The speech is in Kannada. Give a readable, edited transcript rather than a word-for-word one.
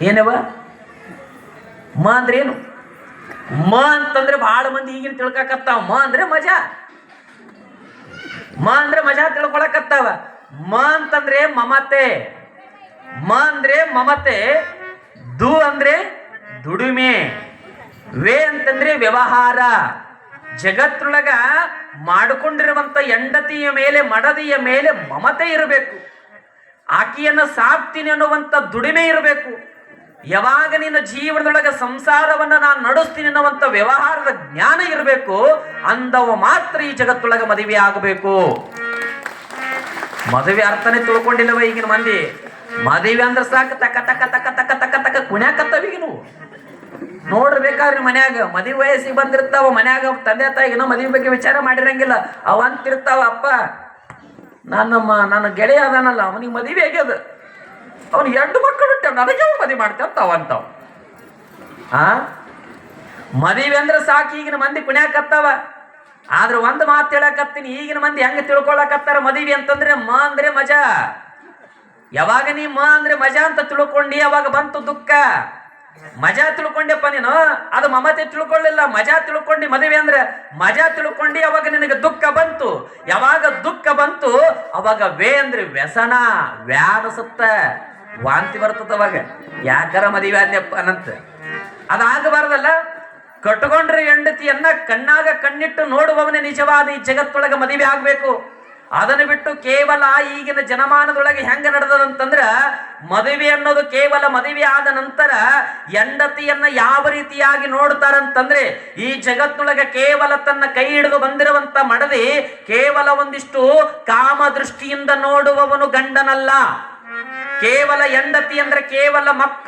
ಏನವ ಮ ಅಂದ್ರೆ ಏನು? ಮ ಅಂತಂದ್ರೆ ಬಹಳ ಮಂದಿ ಈಗಿನ ತಿಳ್ಕಾಕತ್ತಾವ. ಮ ಅಂದ್ರೆ ಮಜಾ, ಮ ಅಂದ್ರೆ ಮಜಾ ತಿಳ್ಕೊಳಕತ್ತಾವ. ಮ ಅಂತಂದ್ರೆ ಮಮತೆ, ಮ ಅಂದ್ರೆ ಮಮತೆ, ದು ಅಂದ್ರೆ ದುಡಿಮೆ, ವೇ ಅಂತಂದ್ರೆ ವ್ಯವಹಾರ. ಜಗತ್ತೊಳಗ ಮಾಡಿಕೊಂಡಿರುವಂತ ಹೆಂಡತಿಯ ಮೇಲೆ, ಮಡದಿಯ ಮೇಲೆ ಮಮತೆ ಇರಬೇಕು. ಆಕೆಯನ್ನು ಸಾಕ್ತೀನಿ ಅನ್ನುವಂಥ ದುಡಿಮೆ ಇರಬೇಕು. ಯಾವಾಗ ನಿನ್ನ ಜೀವನದೊಳಗೆ ಸಂಸಾರವನ್ನು ನಾನು ನಡೆಸ್ತೀನಿ ಅನ್ನುವಂಥ ವ್ಯವಹಾರದ ಜ್ಞಾನ ಇರಬೇಕು. ಅಂದವ ಮಾತ್ರ ಈ ಜಗತ್ತೊಳಗೆ ಮದುವೆ ಆಗಬೇಕು. ಮದುವೆ ಅರ್ಥನೇ ತಿಳ್ಕೊಂಡಿಲ್ಲವ ಈಗಿನ ಮಂದಿ. ಮದುವೆ ಅಂದ್ರೆ ಸಾಕು ತಕ್ಕ ತಕ್ಕ ತಕ್ಕ ತಕ್ಕ ತಕ್ಕ ತಕ್ಕ ಕುಣ್ಯಾಕತ್ತವ ಈಗ. ನೀವು ನೋಡ್ಬೇಕಾದ್ರೆ ಮನ್ಯಾಗ ಮದುವೆ ವಯಸ್ಸಿಗೆ ಬಂದಿರ್ತಾವ, ಮನ್ಯಾಗ ತಂದೆ ತಾಯಿಗಿನ ಮದುವೆ ಬಗ್ಗೆ ವಿಚಾರ ಮಾಡಿರಂಗಿಲ್ಲ. ಅವಂತಿರ್ತಾವ, ಅಪ್ಪ ನನ್ನ ಗೆಳೆಯ ಅದಾನಲ್ಲ ಅವನಿಗೆ ಮದುವೆ ಆಗ್ಯದ, ಅವನು 2 ಮಕ್ಕಳು ನನಗೆ ಮದುವೆ ಮಾಡ್ತಾವ ಅಂತಾವ. ಮದುವೆ ಅಂದ್ರೆ ಸಾಕು ಈಗಿನ ಮಂದಿ ಕುಣ್ಯಾಕತ್ತಾವ. ಆದ್ರೆ ಒಂದು ಮಾತು ಹೇಳಕತ್ತೀನಿ, ಈಗಿನ ಮಂದಿ ಹೆಂಗೆ ತಿಳ್ಕೊಳಕತ್ತಾರ ಮದುವೆ ಅಂತಂದ್ರೆ ಮ ಅಂದ್ರೆ ಮಜಾ. ಯಾವಾಗ ನೀ ಮ ಅಂದ್ರೆ ಮಜಾ ಅಂತ ತಿಳ್ಕೊಂಡಿ ಅವಾಗ ಬಂತು ದುಃಖ. ಮಜಾ ತಿಳ್ಕೊಂಡೆಪ್ಪ ನೀನು, ಅದು ಮಮತೆ ತಿಳ್ಕೊಳ್ಳಿಲ್ಲ. ಮಜಾ ತಿಳ್ಕೊಂಡಿ ಮದುವೆ ಅಂದ್ರೆ ಮಜಾ ತಿಳ್ಕೊಂಡಿ, ಅವಾಗ ನಿನಗೆ ದುಃಖ ಬಂತು. ಯಾವಾಗ ದುಃಖ ಬಂತು ಅವಾಗ ವೇ ಅಂದ್ರೆ ವ್ಯಸನ, ವ್ಯಾನಸುತ್ತ ವಾಂತಿ ಬರ್ತದ. ಅವಾಗ ಯಾಕಾರ ಮದುವೆ ಆದ್ಯಪ್ಪ ಅನ್ನಂತ ಅದಾಗಬಾರ್ದಲ್ಲ. ಕಟ್ಕೊಂಡ್ರೆ ಹೆಂಡತಿಯನ್ನ ಕಣ್ಣಾಗ ಕಣ್ಣಿಟ್ಟು ನೋಡುವವನೇ ನಿಜವಾದ ಈ ಜಗತ್ತೊಳಗೆ ಮದುವೆ ಆಗ್ಬೇಕು. ಅದನ್ನು ಬಿಟ್ಟು ಕೇವಲ ಈಗಿನ ಜನಮಾನದೊಳಗೆ ಹೆಂಗ ನಡೆದಂತಂದ್ರ, ಮದುವೆ ಅನ್ನೋದು ಕೇವಲ ಮದುವೆ ಆದ ನಂತರ ಹೆಂಡತಿಯನ್ನ ಯಾವ ರೀತಿಯಾಗಿ ನೋಡ್ತಾರಂತಂದ್ರೆ, ಈ ಜಗತ್ತೊಳಗೆ ಕೇವಲ ತನ್ನ ಕೈ ಹಿಡಿದು ಬಂದಿರುವಂತ ಮಡದಿ ಕೇವಲ ಒಂದಿಷ್ಟು ಕಾಮ ದೃಷ್ಟಿಯಿಂದ ನೋಡುವವನು ಗಂಡನಲ್ಲ. ಕೇವಲ ಹೆಂಡತಿ ಅಂದ್ರೆ ಕೇವಲ ಮಕ್ಕಳು